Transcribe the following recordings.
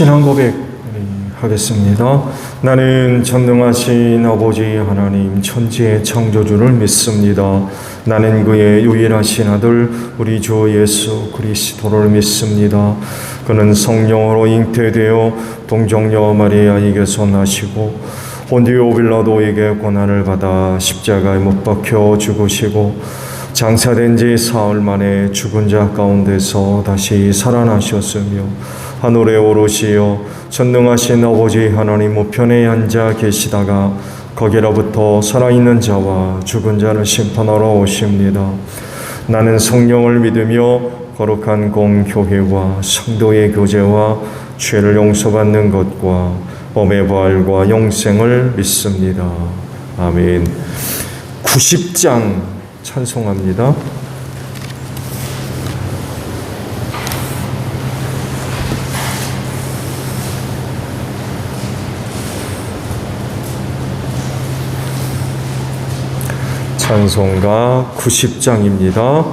신앙 고백 하겠습니다. 나는 전능하신 아버지 하나님 천지의 창조주를 믿습니다. 나는 그의 유일하신 아들 우리 주 예수 그리스도를 믿습니다. 그는 성령으로 잉태되어 동정녀 마리아에게서 나시고 본디오 빌라도에게 고난을 받아 십자가에 못 박혀 죽으시고 장사된 지 사흘 만에 죽은 자 가운데서 다시 살아나셨으며 하늘에 오르시어 전능하신 아버지 하나님 우편에 앉아 계시다가 거기로부터 살아있는 자와 죽은 자를 심판하러 오십니다. 나는 성령을 믿으며 거룩한 공교회와 성도의 교제와 죄를 용서받는 것과 범의 부활과 영생을 믿습니다. 아멘. 90장 찬송합니다. 찬송가 90장입니다.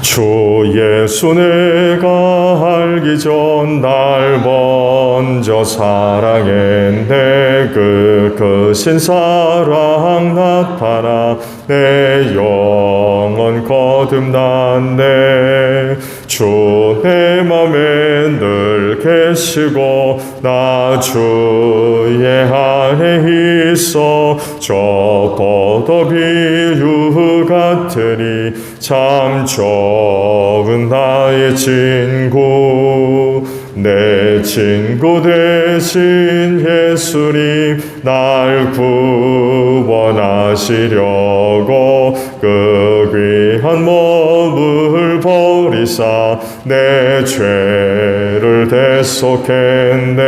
주 예수 내가 알기 전 날 먼저 사랑했네. 그 크신 사랑 나타나 내 영혼 거듭났네. 주 내 맘에 늘 계시고 나 주의 안에 있어 저 포도비 유 같으니 참 좋은 나의 친구. 내 친구 되신 예수님 날 구원하시려고 그 귀한 몸을 버리사 내 죄를 대속했네.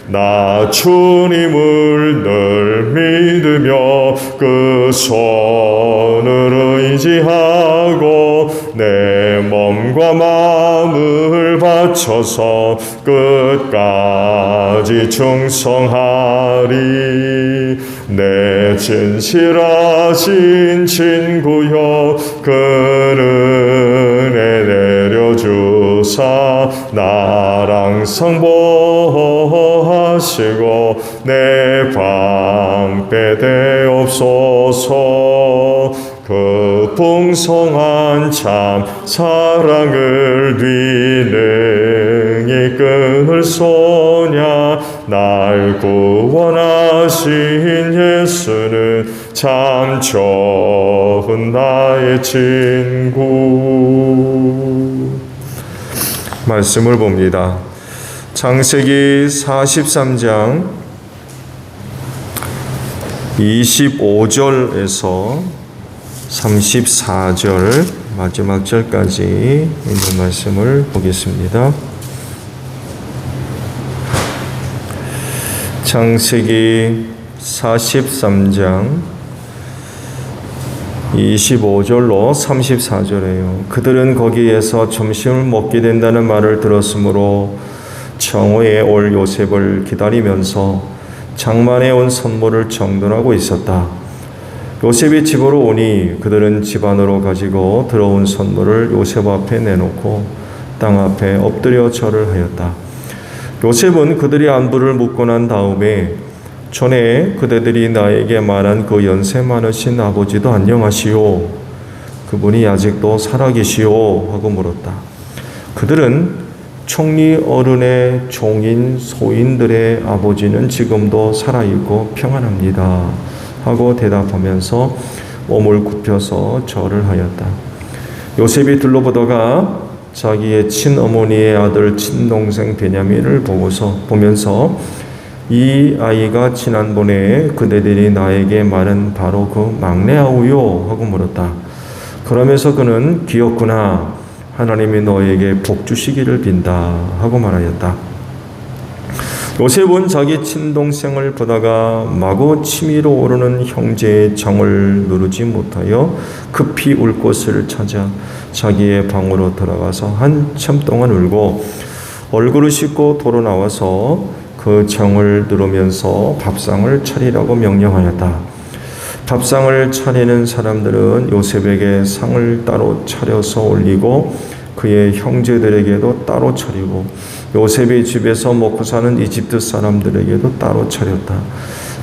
나 주님을 늘 믿으며 그 손을 의지하고 내 몸과 마음을 바쳐서 끝까지 충성하리. 내 진실하신 친구여 그 은혜 내려주사 나랑 상보하시고 내 방패 되옵소서. 그 풍성한 참 사랑을 뒤능히 끊을 소냐. 날 구원하신 예수는 참 좋은 나의 친구. 말씀을 봅니다. 창세기 43장 25절에서 34절 마지막 절까지 있는 말씀을 보겠습니다. 창세기 43장 25절로 34절이에요. 그들은 거기에서 점심을 먹게 된다는 말을 들었으므로 정오에 올 요셉을 기다리면서 장만해 온 선물을 정돈하고 있었다. 요셉이 집으로 오니 그들은 집 안으로 가지고 들어온 선물을 요셉 앞에 내놓고 땅 앞에 엎드려 절을 하였다. 요셉은 그들이 안부를 묻고 난 다음에 전에 그대들이 나에게 말한 그 연세 많으신 아버지도 안녕하시오. 그분이 아직도 살아계시오 하고 물었다. 그들은 총리 어른의 종인 소인들의 아버지는 지금도 살아있고 평안합니다 하고 대답하면서 몸을 굽혀서 절을 하였다. 요셉이 둘러보다가 자기의 친어머니의 아들 친동생 베냐민을 보면서 이 아이가 지난번에 그대들이 나에게 말한 바로 그 막내 아우요 하고 물었다. 그러면서 그는 귀엽구나. 하나님이 너에게 복 주시기를 빈다 하고 말하였다. 요셉은 자기 친동생을 보다가 마구 치밀어 오르는 형제의 정을 누르지 못하여 급히 울 곳을 찾아 자기의 방으로 들어가서 한참 동안 울고 얼굴을 씻고 도로 나와서 그 정을 누르면서 밥상을 차리라고 명령하였다. 밥상을 차리는 사람들은 요셉에게 상을 따로 차려서 올리고 그의 형제들에게도 따로 차리고 요셉의 집에서 먹고 사는 이집트 사람들에게도 따로 차렸다.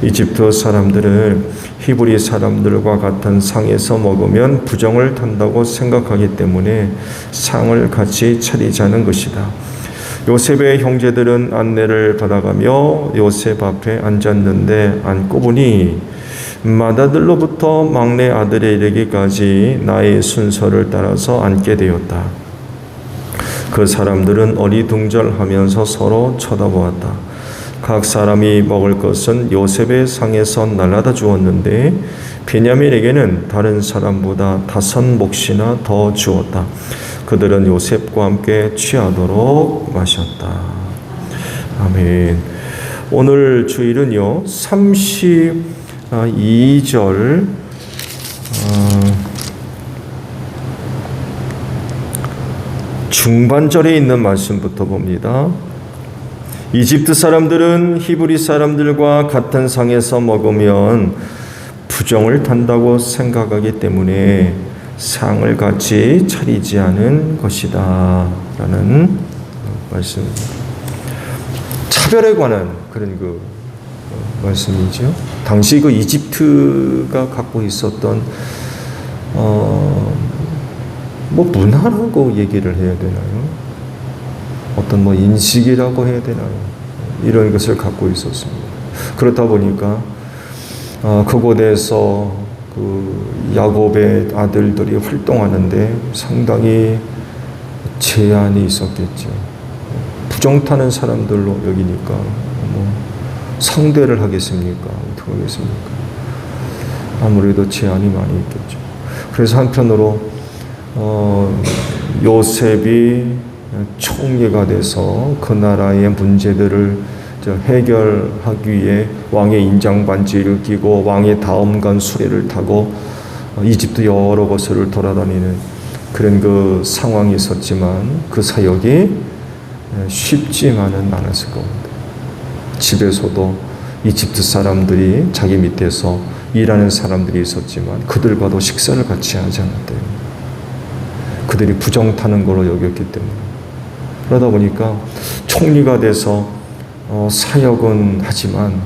이집트 사람들은 히브리 사람들과 같은 상에서 먹으면 부정을 탄다고 생각하기 때문에 상을 같이 차리자는 것이다. 요셉의 형제들은 안내를 받아가며 요셉 앞에 앉았는데 앉고 보니 맏아들로부터 막내 아들에 이르기까지 나의 순서를 따라서 앉게 되었다. 그 사람들은 어리둥절하면서 서로 쳐다보았다. 각 사람이 먹을 것은 요셉의 상에서 날라다 주었는데 베냐민에게는 다른 사람보다 5몫이나 더 주었다. 그들은 요셉과 함께 취하도록 마셨다. 아멘. 오늘 주일은요 32절 중반절에 있는 말씀부터 봅니다. 이집트 사람들은 히브리 사람들과 같은 상에서 먹으면 부정을 탄다고 생각하기 때문에 상을 같이 차리지 않은 것이다 라는 말씀입니다. 차별에 관한 그런 말씀이죠. 당시 이집트가 갖고 있었던 문화라고 얘기를 해야 되나요? 어떤 인식이라고 해야 되나요? 이런 것을 갖고 있었습니다. 그렇다 보니까 그곳에서 야곱의 아들들이 활동하는데 상당히 제한이 있었겠죠. 부정 타는 사람들로 여기니까 상대를 하겠습니까? 어떻게 하겠습니까? 아무래도 제한이 많이 있겠죠. 그래서 한편으로 요셉이 총리가 돼서 그 나라의 문제들을 해결하기 위해 왕의 인장 반지를 끼고 왕의 다음간 수레를 타고 이집트 여러 곳을 돌아다니는 그런 상황이 있었지만 그 사역이 쉽지만은 않았을 겁니다. 집에서도 이집트 사람들이 자기 밑에서 일하는 사람들이 있었지만 그들과도 식사를 같이 하지 않았대요. 그들이 부정 타는 걸로 여겼기 때문에. 그러다 보니까 총리가 돼서 사역은 하지만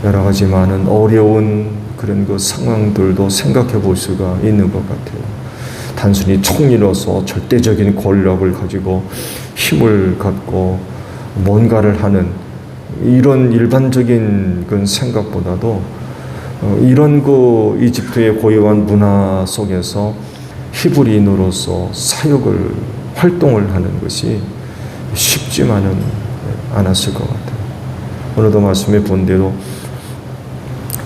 여러 가지 많은 어려운 그런 상황들도 생각해 볼 수가 있는 것 같아요. 단순히 총리로서 절대적인 권력을 가지고 힘을 갖고 뭔가를 하는 이런 일반적인 생각보다도 이런 이집트의 고유한 문화 속에서 히브리인으로서 사역을 활동을 하는 것이 쉽지만은 않았을 것 같아요. 오늘도 말씀에 본 대로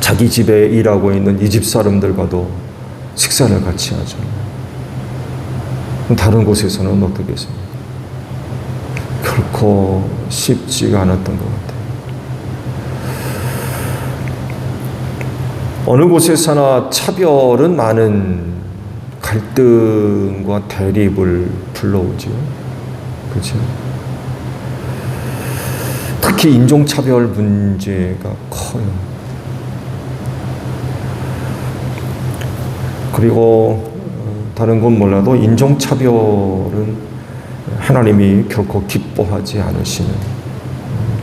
자기 집에 일하고 있는 이 집 사람들과도 식사를 같이 하죠. 다른 곳에서는 어떻겠습니까? 결코 쉽지가 않았던 것 같아요. 어느 곳에서나 차별은 많은 갈등과 대립을 불러오죠. 그렇죠? 특히 인종차별 문제가 커요. 그리고 다른 건 몰라도 인종차별은 하나님이 결코 기뻐하지 않으시는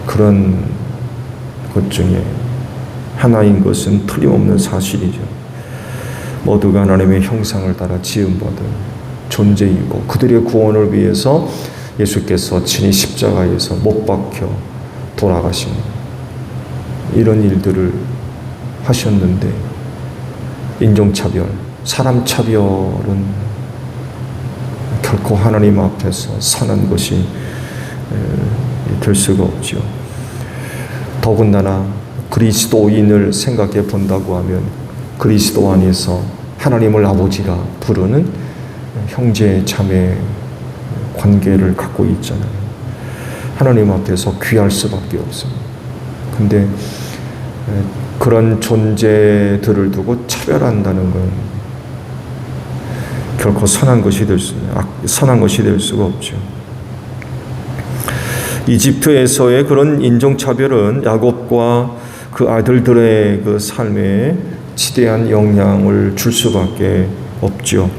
그런 것 중에 하나인 것은 틀림없는 사실이죠. 모두가 하나님의 형상을 따라 지음받은 존재이고 그들의 구원을 위해서 예수께서 친히 십자가에서 못 박혀 돌아가신 이런 일들을 하셨는데 인종차별, 사람차별은 결코 하나님 앞에서 선한 것이 될 수가 없죠. 더군다나 그리스도인을 생각해 본다고 하면 그리스도 안에서 하나님을 아버지라 부르는 형제 자매 관계를 갖고 있잖아요. 하나님 앞에서 귀할 수밖에 없습니다. 근데 그런 존재들을 두고 차별한다는 건 결코 선한 것이 될 수가 없죠. 이집트에서의 그런 인종차별은 야곱과 그 아들들의 그 삶에 지대한 영향을 줄 수밖에 없죠.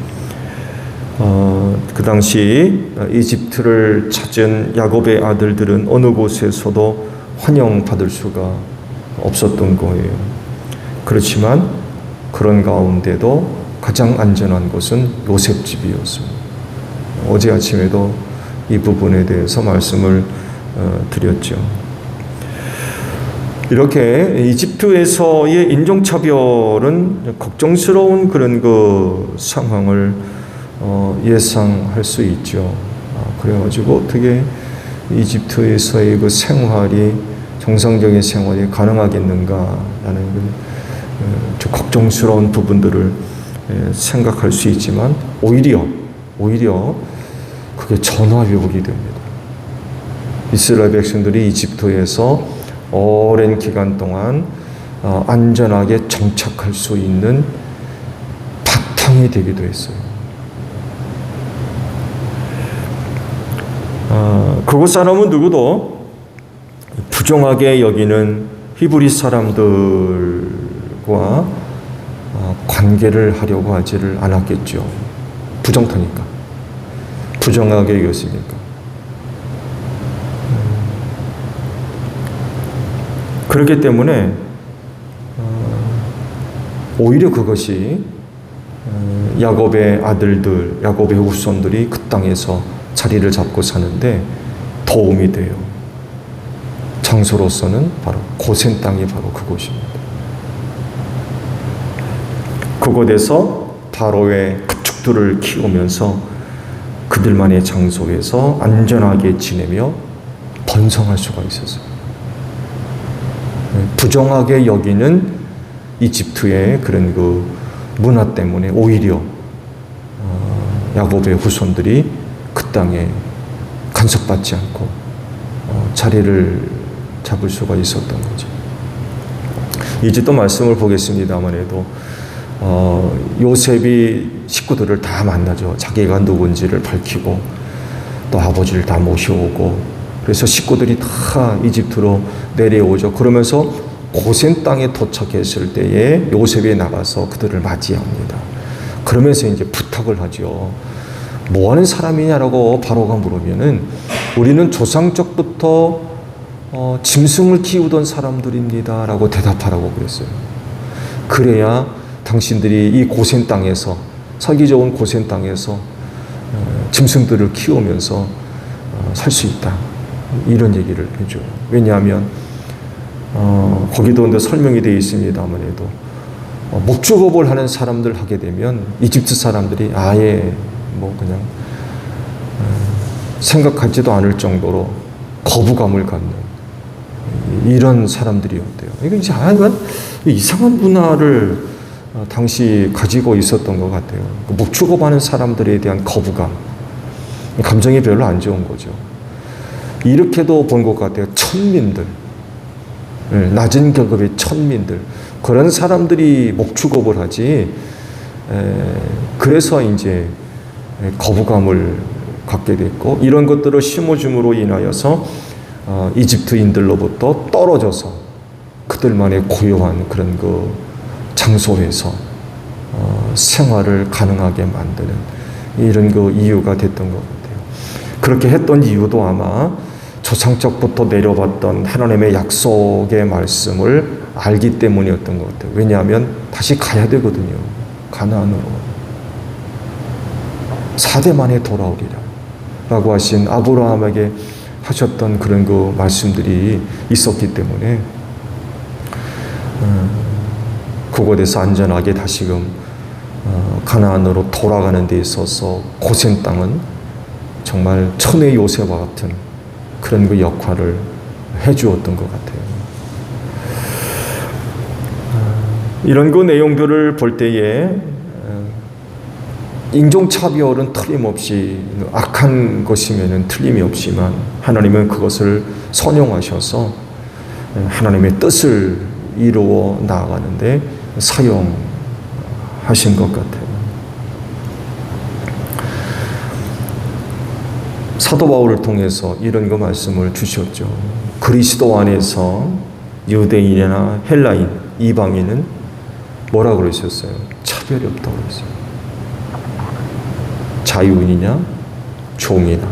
그 당시 이집트를 찾은 야곱의 아들들은 어느 곳에서도 환영받을 수가 없었던 거예요. 그렇지만 그런 가운데도 가장 안전한 곳은 요셉 집이었습니다. 어제 아침에도 이 부분에 대해서 말씀을 드렸죠. 이렇게 이집트에서의 인종차별은 걱정스러운 그런 그 상황을 예상할 수 있죠. 그래가지고 어떻게 이집트에서의 그 생활이 정상적인 생활이 가능하겠는가라는 좀 걱정스러운 부분들을 생각할 수 있지만 오히려 그게 전화위복이 됩니다. 이스라엘 백성들이 이집트에서 오랜 기간 동안 안전하게 정착할 수 있는 바탕이 되기도 했어요. 그곳 사람은 누구도 부정하게 여기는 히브리 사람들과 관계를 하려고 하지를 않았겠죠. 부정타니까. 부정하게 여겼으니까. 그렇기 때문에 오히려 그것이 야곱의 아들들, 야곱의 후손들이 그 땅에서 자리를 잡고 사는데 도움이 돼요. 장소로서는 바로 고센 땅이 바로 그곳입니다. 그곳에서 바로의 가축들을 키우면서 그들만의 장소에서 안전하게 지내며 번성할 수가 있었어요. 부정하게 여기는 이집트의 그런 그 문화 때문에 오히려 야곱의 후손들이 그 땅에 간섭받지 않고 자리를 잡을 수가 있었던 거죠. 이제 또 말씀을 보겠습니다만 해도 요셉이 식구들을 다 만나죠. 자기가 누군지를 밝히고 또 아버지를 다 모셔오고 그래서 식구들이 다 이집트로 내려오죠. 그러면서 고센 땅에 도착했을 때에 요셉이 나가서 그들을 맞이합니다. 그러면서 이제 부탁을 하죠. 뭐 하는 사람이냐라고 바로가 물으면은 우리는 조상적부터 짐승을 키우던 사람들입니다. 라고 대답하라고 그랬어요. 그래야 당신들이 이 고센 땅에서, 살기 좋은 고센 땅에서 짐승들을 키우면서 살 수 있다. 이런 얘기를 해줘요. 왜냐하면 거기도 근데 설명이 되어 있습니다만 해도 목축업을 하는 사람들 하게 되면 이집트 사람들이 아예 뭐 그냥 생각하지도 않을 정도로 거부감을 갖는 이런 사람들이었대요. 이거 이제 이건 이상한 문화를 당시 가지고 있었던 것 같아요. 목축업하는 사람들에 대한 거부감, 감정이 별로 안 좋은 거죠. 이렇게도 본 것 같아요. 천민들, 낮은 계급의 천민들, 그런 사람들이 목축업을 하지. 그래서 이제 거부감을 갖게 됐고, 이런 것들을 심어줌으로 인하여서 이집트인들로부터 떨어져서 그들만의 고요한 그런 그 장소에서 생활을 가능하게 만드는 이런 그 이유가 됐던 것 같아요. 그렇게 했던 이유도 아마 조상적부터 내려봤던 하나님의 약속의 말씀을 알기 때문이었던 것 같아요. 왜냐하면 다시 가야 되거든요. 가나안으로. 4대 만에 돌아오리라 라고 하신 아브라함에게 하셨던 그런 그 말씀들이 있었기 때문에 그곳에서 안전하게 다시금 가나안으로 돌아가는 데 있어서 고센 땅은 정말 천의 요새와 같은 그런 그 역할을 해주었던 것 같아요. 이런 그 내용들을 볼 때에 인종차별은 틀림없이 악한 것이면 틀림이 없지만 하나님은 그것을 선용하셔서 하나님의 뜻을 이루어 나아가는데 사용하신 것 같아요. 사도 바울을 통해서 이런 거 말씀을 주셨죠. 그리스도 안에서 유대인이나 헬라인, 이방인은 뭐라고 그러셨어요? 차별이 없다고 그랬어요. 자유인이냐 종이나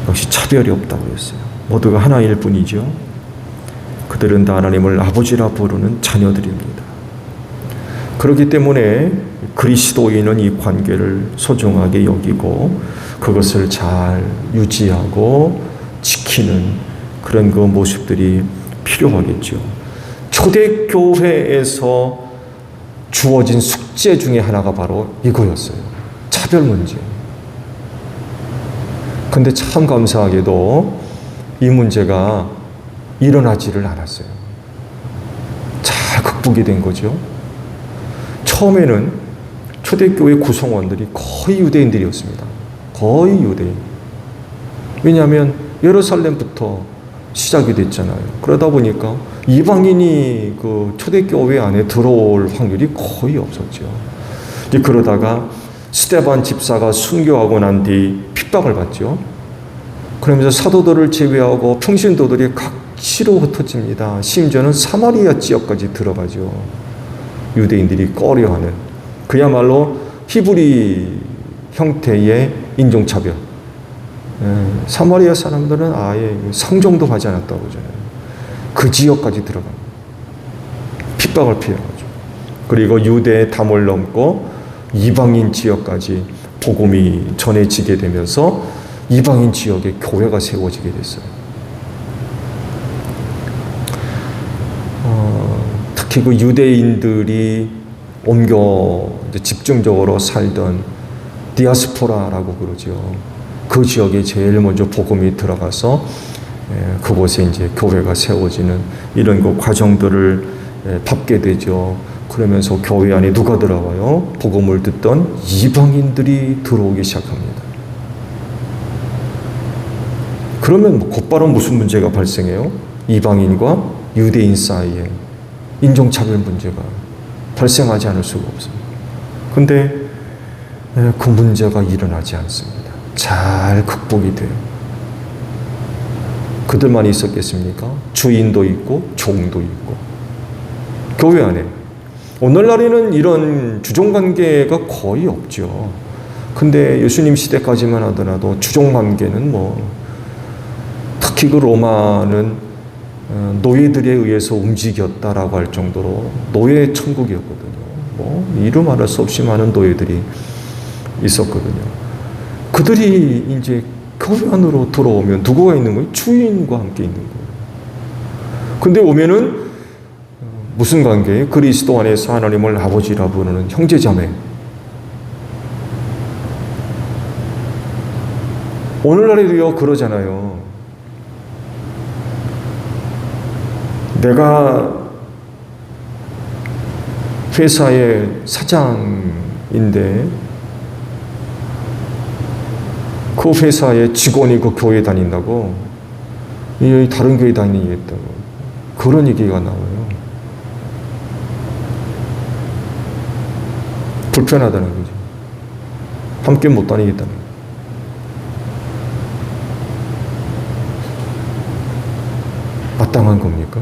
역시 차별이 없다고 그랬어요. 모두가 하나일 뿐이죠. 그들은 다 하나님을 아버지라 부르는 자녀들입니다. 그렇기 때문에 그리스도인은 이 관계를 소중하게 여기고 그것을 잘 유지하고 지키는 그런 그 모습들이 필요하겠죠. 초대교회에서 주어진 숙제 중에 하나가 바로 이거였어요. 차별 문제. 근데 참 감사하게도 이 문제가 일어나지를 않았어요. 잘 극복이 된 거죠. 처음에는 초대교회 구성원들이 거의 유대인들이었습니다. 거의 유대인. 왜냐하면 예루살렘부터 시작이 됐잖아요. 그러다 보니까 이방인이 그 초대교회 안에 들어올 확률이 거의 없었죠. 이제 그러다가 스데반 집사가 순교하고 난 뒤 핍박을 받죠. 그러면서 사도들을 제외하고 평신도들이 각지로 흩어집니다. 심지어는 사마리아 지역까지 들어가죠. 유대인들이 꺼려하는 그야말로 히브리 형태의 인종차별. 사마리아 사람들은 아예 상종도 하지 않았다고 하잖아요. 그 지역까지 들어갑니다. 핍박을 피해가죠. 그리고 유대의 담을 넘고 이방인 지역까지 복음이 전해지게 되면서 이방인 지역에 교회가 세워지게 됐어요. 특히 그 유대인들이 옮겨 집중적으로 살던 디아스포라라고 그러죠. 그 지역에 제일 먼저 복음이 들어가서 그곳에 이제 교회가 세워지는 이런 그 과정들을 밟게 되죠. 그러면서 교회 안에 누가 들어와요? 복음을 듣던 이방인들이 들어오기 시작합니다. 그러면 곧바로 무슨 문제가 발생해요? 이방인과 유대인 사이에 인종차별 문제가 발생하지 않을 수가 없습니다. 근데 그 문제가 일어나지 않습니다. 잘 극복이 돼요. 그들만 있었겠습니까? 주인도 있고 종도 있고 교회 안에 오늘날에는 이런 주종관계가 거의 없죠. 근데 예수님 시대까지만 하더라도 주종관계는 특히 그 로마는 노예들에 의해서 움직였다라고 할 정도로 노예 천국이었거든요. 이루 말할 수 없이 많은 노예들이 있었거든요. 그들이 이제 교회 안으로 들어오면 누구가 있는 거예요? 주인과 함께 있는 거예요. 근데 오면은 무슨 관계예요? 그리스도 안에서 하나님을 아버지라 부르는 형제자매. 오늘날에도요 그러잖아요. 내가 회사의 사장인데 그 회사의 직원이 그 교회 다닌다고 다른 교회 다니겠다고 그런 얘기가 나와요. 불편하다는 거죠. 함께 못 다니겠다는 거죠. 마땅한 겁니까?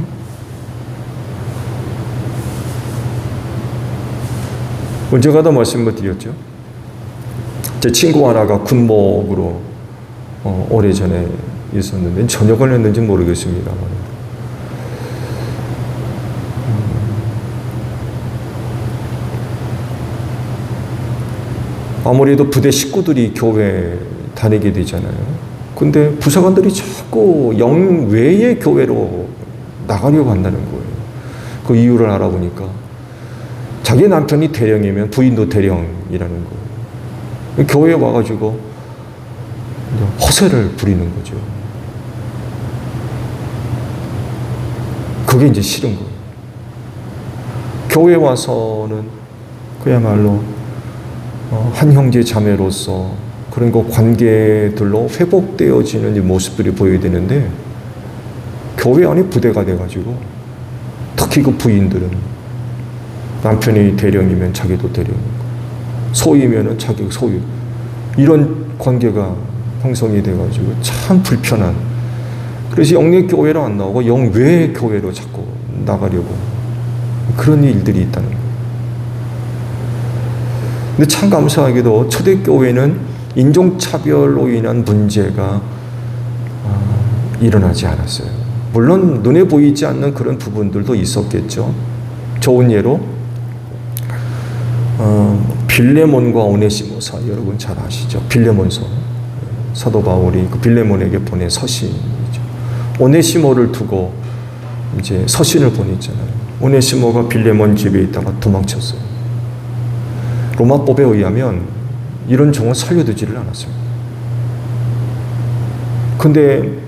언젠가도 말씀을 드렸죠. 제 친구 하나가 군목으로 오래전에 있었는데 전역을 했는지 모르겠습니다. 아무래도 부대 식구들이 교회 다니게 되잖아요. 근데 부사관들이 자꾸 영외의 교회로 나가려고 한다는 거예요. 그 이유를 알아보니까 자기 남편이 대령이면 부인도 대령이라는 거예요. 교회에 와가지고 허세를 부리는 거죠. 그게 이제 싫은 거예요. 교회에 와서는 그야말로 한 형제 자매로서 그런 그 관계들로 회복되어지는 이 모습들이 보여야 되는데 교회 안에 부대가 돼가지고 특히 그 부인들은 남편이 대령이면 자기도 대령이고 소위면은 자기 소위 이런 관계가 형성이 돼가지고 참 불편한 그래서 영내 교회로 안 나오고 영외 교회로 자꾸 나가려고 그런 일들이 있다는 거예요. 근데 참 감사하게도 초대교회는 인종차별로 인한 문제가 일어나지 않았어요. 물론 눈에 보이지 않는 그런 부분들도 있었겠죠. 좋은 예로 빌레몬과 오네시모서, 여러분 잘 아시죠? 빌레몬서, 사도 바울이 그 빌레몬에게 보낸 서신이죠. 오네시모를 두고 이제 서신을 보냈잖아요. 오네시모가 빌레몬 집에 있다가 도망쳤어요. 로마법에 의하면 이런 종은 살려두지를 않았습니다. 근데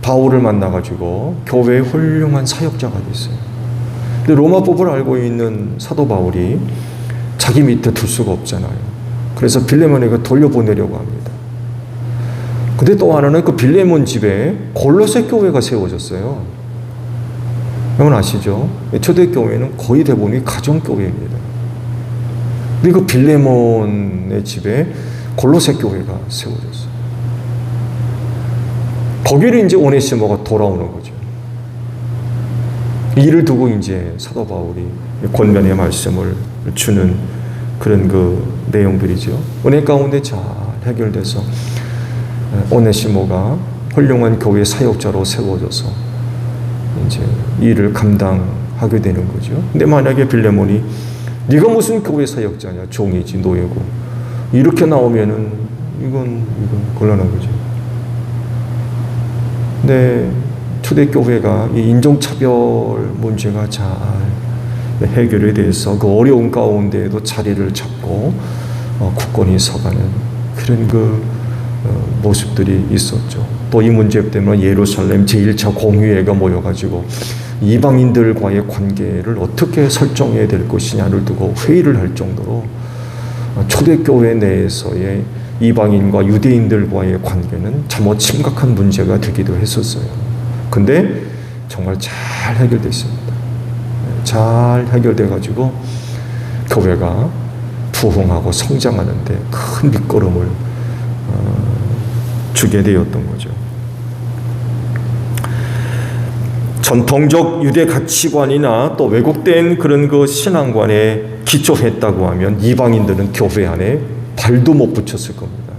바울을 만나가지고 교회의 훌륭한 사역자가 됐어요. 근데 로마법을 알고 있는 사도 바울이 자기 밑에 둘 수가 없잖아요. 그래서 빌레몬에게 돌려보내려고 합니다. 근데 또 하나는 그 빌레몬 집에 골로새 교회가 세워졌어요. 여러분 아시죠? 초대교회는 거의 대부분이 가정교회입니다. 그리고 빌레몬의 집에 골로새 교회가 세워졌어요. 거기를 이제 오네시모가 돌아오는 거죠. 이를 두고 이제 사도 바울이 권면의 말씀을 주는 그런 그 내용들이죠. 은혜 가운데 잘 해결돼서 오네시모가 훌륭한 교회 사역자로 세워져서 이제 일을 감당하게 되는 거죠. 근데 만약에 빌레몬이 네가 무슨 교회 사역자냐, 종이지, 노예고, 이렇게 나오면은 이건 곤란한 거죠. 근데 초대교회가 이 인종차별 문제가 잘 해결에 대해서 그 어려운 가운데에도 자리를 잡고 굳건히 서가는 그런 그 모습들이 있었죠. 또 이 문제 때문에 예루살렘 제1차 공의회가 모여가지고 이방인들과의 관계를 어떻게 설정해야 될 것이냐를 두고 회의를 할 정도로 초대교회 내에서의 이방인과 유대인들과의 관계는 참으로 심각한 문제가 되기도 했었어요. 근데 정말 잘 해결됐습니다. 잘 해결돼가지고 교회가 부흥하고 성장하는데 큰 밑거름을 주게 되었던 거죠. 전통적 유대 가치관이나 또 왜곡된 그런 그 신앙관에 기초했다고 하면 이방인들은 교회 안에 발도 못 붙였을 겁니다.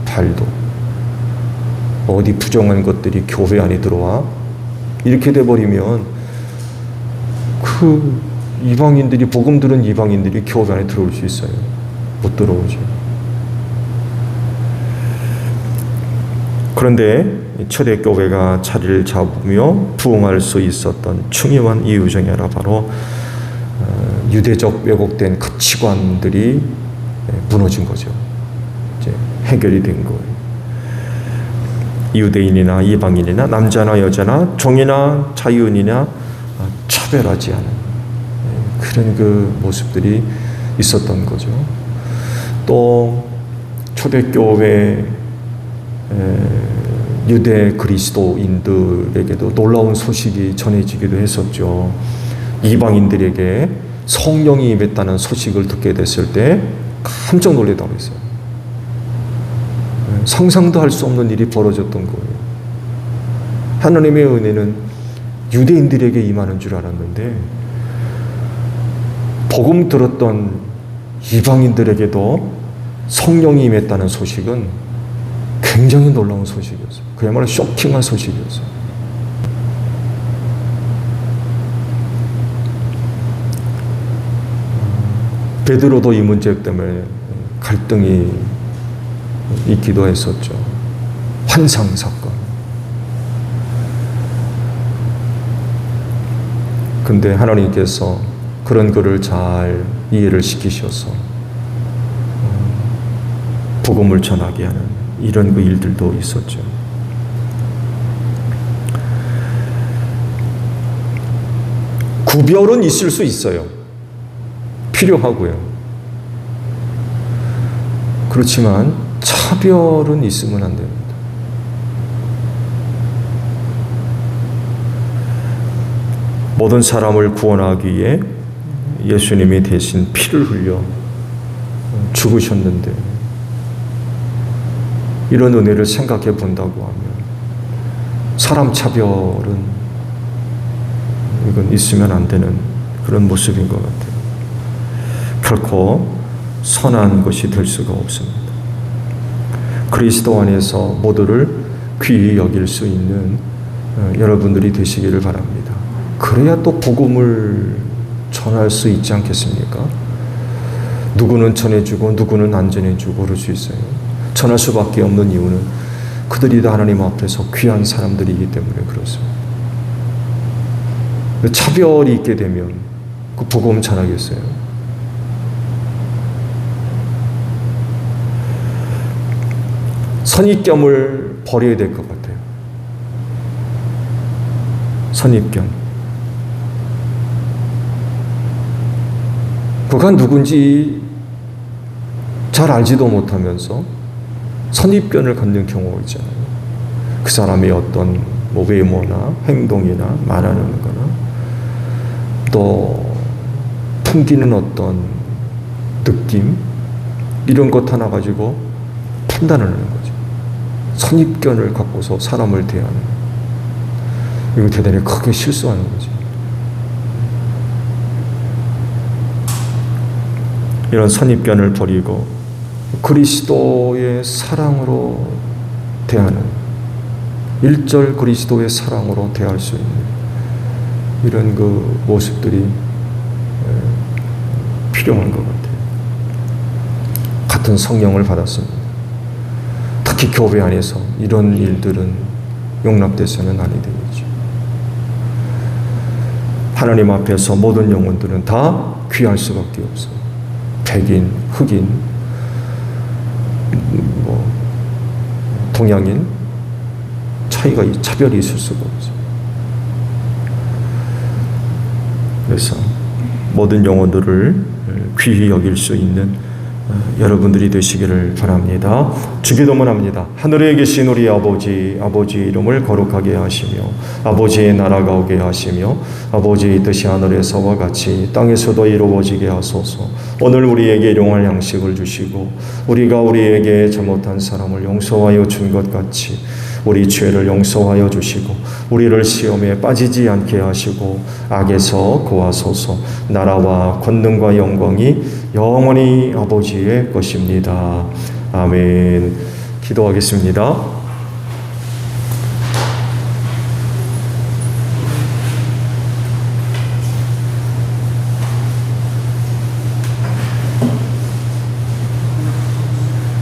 발도. 어디 부정한 것들이 교회 안에 들어와? 이렇게 돼버리면 그 이방인들이, 복음 들은 이방인들이 교회 안에 들어올 수 있어요. 못 들어오죠. 그런데 초대교회가 자리를 잡으며 부흥할 수 있었던 중요한 이유 중에 하나 바로 유대적 왜곡된 가치관들이 무너진 거죠. 이제 해결이 된 거예요. 유대인이나 이방인이나 남자나 여자나 종이나 자유인이나 차별하지 않은 그런 그 모습들이 있었던 거죠. 또 초대교회 유대 그리스도인들에게도 놀라운 소식이 전해지기도 했었죠. 이방인들에게 성령이 임했다는 소식을 듣게 됐을 때 깜짝 놀랐다고 했어요. 상상도 할 수 없는 일이 벌어졌던 거예요. 하나님의 은혜는 유대인들에게 임하는 줄 알았는데 복음 들었던 이방인들에게도 성령이 임했다는 소식은 굉장히 놀라운 소식이었어요. 그야말로 쇼킹한 소식이었어요. 베드로도 이 문제 때문에 갈등이 있기도 했었죠. 환상 사건. 근데 하나님께서 그런 그를 잘 이해를 시키셔서 복음을 전하게 하는 이런 그 일들도 있었죠. 구별은 있을 수 있어요. 필요하고요. 그렇지만 차별은 있으면 안 됩니다. 모든 사람을 구원하기 위해 예수님이 대신 피를 흘려 죽으셨는데 이런 은혜를 생각해 본다고 하면 사람 차별은 이건 있으면 안 되는 그런 모습인 것 같아요. 결코 선한 것이 될 수가 없습니다. 그리스도 안에서 모두를 귀히 여길 수 있는 여러분들이 되시기를 바랍니다. 그래야 또 복음을 전할 수 있지 않겠습니까? 누구는 전해주고 누구는 안 전해주고 그럴 수 있어요. 전할 수밖에 없는 이유는 그들이 다 하나님 앞에서 귀한 사람들이기 때문에 그렇습니다. 차별이 있게 되면 그 복음 전하겠어요? 선입견을 버려야 될 것 같아요. 선입견. 그가 누군지 잘 알지도 못하면서 선입견을 갖는 경우가 있잖아요. 그 사람의 어떤 외모나 행동이나 말하는 거나 또 풍기는 어떤 느낌 이런 것 하나 가지고 판단을 하는 거죠. 선입견을 갖고서 사람을 대하는 이거 대단히 크게 실수하는 거죠. 이런 선입견을 버리고 그리스도의 사랑으로 대하는 일절 그리스도의 사랑으로 대할 수 있는 이런 그 모습들이 필요한 것 같아요. 같은 성령을 받았습니다. 특히 교회 안에서 이런 일들은 용납돼서는 아니 되겠죠. 하나님 앞에서 모든 영혼들은 다 귀할 수밖에 없어요. 백인, 흑인, 동양인 차별이 있을 수가 없어요. 그래서 모든 영혼들을 귀히 여길 수 있는 여러분들이 되시기를 바랍니다. 주기도문 합니다. 하늘에 계신 우리 아버지, 아버지의 이름을 거룩하게 하시며 아버지의 나라가 오게 하시며 아버지의 뜻이 하늘에서와 같이 땅에서도 이루어지게 하소서. 오늘 우리에게 일용할 양식을 주시고 우리가 우리에게 잘못한 사람을 용서하여 준 것 같이 우리 죄를 용서하여 주시고 우리를 시험에 빠지지 않게 하시고 악에서 구하소서. 나라와 권능과 영광이 영원히 아버지의 것입니다. 아멘. 기도하겠습니다.